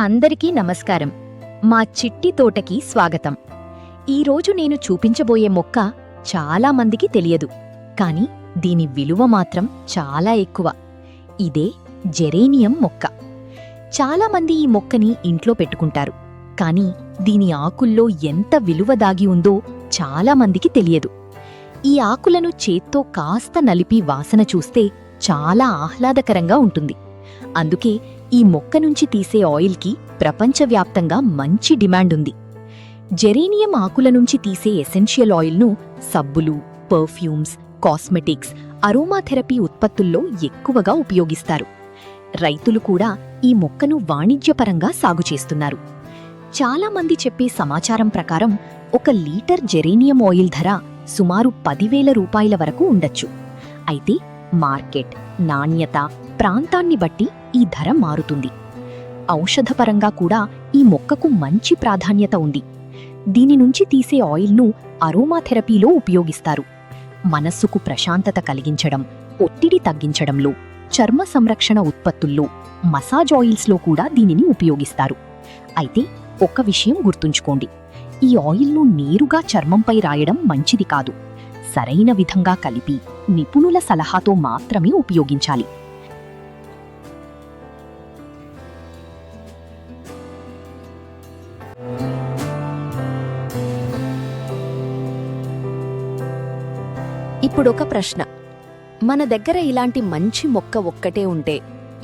అందరికీ నమస్కారం. మా చిట్టి తోటకి స్వాగతం. ఈరోజు నేను చూపించబోయే మొక్క చాలా మందికి తెలియదు, కానీ దీని విలువ మాత్రం చాలా ఎక్కువ. ఇదే జెరేనియం మొక్క. చాలామంది ఈ మొక్కని ఇంట్లో పెట్టుకుంటారు, కానీ దీని ఆకుల్లో ఎంత విలువ దాగి ఉందో చాలామందికి తెలియదు. ఈ ఆకులను చేత్తో కాస్త నలిపి వాసన చూస్తే చాలా ఆహ్లాదకరంగా ఉంటుంది. అందుకే ఈ మొక్క నుంచి తీసే ఆయిల్కి ప్రపంచవ్యాప్తంగా మంచి డిమాండ్ ఉంది. జెరేనియం ఆకుల నుంచి తీసే ఎసెన్షియల్ ఆయిల్ను సబ్బులు, పర్ఫ్యూమ్స్, కాస్మెటిక్స్, అరోమాథెరపీ ఉత్పత్తుల్లో ఎక్కువగా ఉపయోగిస్తారు. రైతులు కూడా ఈ మొక్కను వాణిజ్యపరంగా సాగు చేస్తున్నారు. చాలామంది చెప్పే సమాచారం ప్రకారం 1 లీటర్ జెరేనియం ఆయిల్ ధర సుమారు 10,000 రూపాయల వరకు ఉండొచ్చు. అయితే మార్కెట్, నాణ్యత, ప్రాంతాన్ని బట్టి ఈ ధర మారుతుంది. ఔషధపరంగా కూడా ఈ మొక్కకు మంచి ప్రాధాన్యత ఉంది. దీని నుంచి తీసే ఆయిల్ను అరోమాథెరపీలో ఉపయోగిస్తారు. మనస్సుకు ప్రశాంతత కలిగించడం, ఒత్తిడి తగ్గించడంలో, చర్మ సంరక్షణ ఉత్పత్తుల్లో, మసాజ్ ఆయిల్స్లో కూడా దీనిని ఉపయోగిస్తారు. అయితే ఒక్క విషయం గుర్తుంచుకోండి, ఈ ఆయిల్ను నేరుగా చర్మంపై రాయడం మంచిది కాదు. సరైన విధంగా కలిపి నిపుణుల సలహాతో మాత్రమే ఉపయోగించాలి. ఇప్పుడొక ప్రశ్న, మన దగ్గర ఇలాంటి మంచి మొక్క ఒక్కటే ఉంటే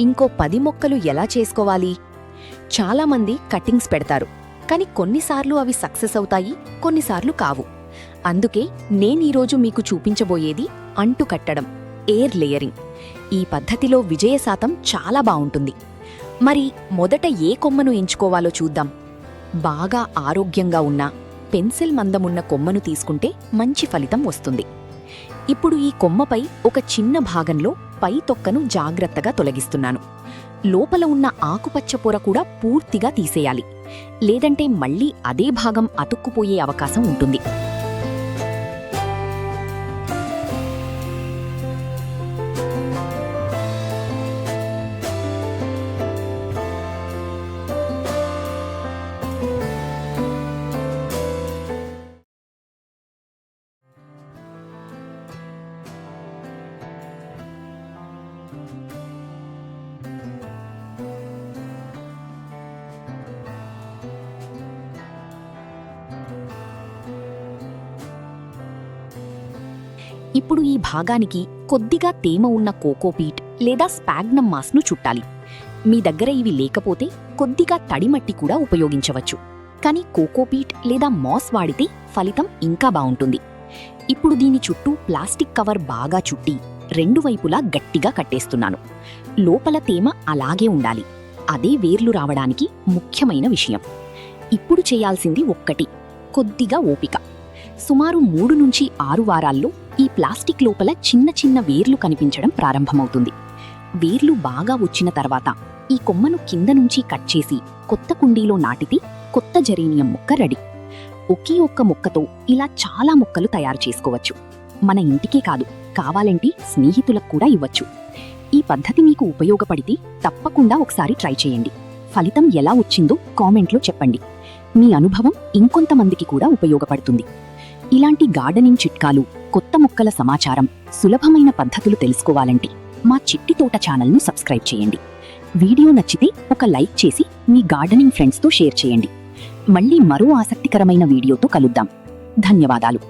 ఇంకో 10 మొక్కలు ఎలా చేసుకోవాలి? చాలామంది కట్టింగ్స్ పెడతారు, కానీ కొన్నిసార్లు అవి సక్సెస్ అవుతాయి, కొన్నిసార్లు కావు. అందుకే నేనీరోజు మీకు చూపించబోయేది అంటు కట్టడం, ఎయిర్ లేయరింగ్. ఈ పద్ధతిలో విజయశాతం చాలా బావుంటుంది. మరి మొదట ఏ కొమ్మను ఎంచుకోవాలో చూద్దాం. బాగా ఆరోగ్యంగా ఉన్న, పెన్సిల్ మందమున్న కొమ్మను తీసుకుంటే మంచి ఫలితం వస్తుంది. ఇప్పుడు ఈ కొమ్మపై ఒక చిన్న భాగంలో పై తొక్కను జాగ్రత్తగా తొలగిస్తున్నాను. లోపల ఉన్న ఆకుపచ్చ పొర కూడా పూర్తిగా తీసేయాలి, లేదంటే మళ్ళీ అదే భాగం అతుక్కుపోయే అవకాశం ఉంటుంది. ఇప్పుడు ఈ భాగానికి కొద్దిగా తేమ ఉన్న కోకోపీట్ లేదా స్పాగ్నమ్ మాస్ను చుట్టాలి. మీ దగ్గర ఇవి లేకపోతే కొద్దిగా తడిమట్టి కూడా ఉపయోగించవచ్చు, కానీ కోకోపీట్ లేదా మాస్ వాడితే ఫలితం ఇంకా బావుంటుంది. ఇప్పుడు దీని చుట్టూ ప్లాస్టిక్ కవర్ బాగా చుట్టి 2 వైపులా గట్టిగా కట్టేస్తున్నాను. లోపల తేమ అలాగే ఉండాలి. అదే వేర్లు రావడానికి ముఖ్యమైన విషయం. ఇప్పుడు చేయాల్సింది ఒక్కటి, కొద్దిగా ఓపిక. సుమారు 3 నుంచి 6 వారాల్లో ఈ ప్లాస్టిక్ లోపల చిన్న చిన్న వేర్లు కనిపించడం ప్రారంభమవుతుంది. వేర్లు బాగా వచ్చిన తర్వాత ఈ కొమ్మను కింద నుంచి కట్ చేసి కొత్త కుండీలో నాటితే కొత్త జెరేనియం మొక్క రెడీ. ఒకే ఒక్క మొక్కతో ఇలా చాలా మొక్కలు తయారు చేసుకోవచ్చు. మన ఇంటికే కాదు, కావాలంటే స్నేహితులకు కూడా ఇవ్వచ్చు. ఈ పద్ధతి మీకు ఉపయోగపడితే తప్పకుండా ఒకసారి ట్రై చేయండి. ఫలితం ఎలా వచ్చిందో కామెంట్లో చెప్పండి. మీ అనుభవం ఇంకొంతమందికి కూడా ఉపయోగపడుతుంది. ఇలాంటి గార్డెనింగ్ చిట్కాలు, కొత్త మొక్కల సమాచారం, సులభమైన పద్ధతులు తెలుసుకోవాలంటే మా చిట్టి తోట ఛానల్ను సబ్స్క్రైబ్ చేయండి. వీడియో నచ్చితే ఒక లైక్ చేసి మీ గార్డెనింగ్ ఫ్రెండ్స్తో షేర్ చేయండి. మళ్ళీ మరో ఆసక్తికరమైన వీడియోతో కలుద్దాం. ధన్యవాదాలు.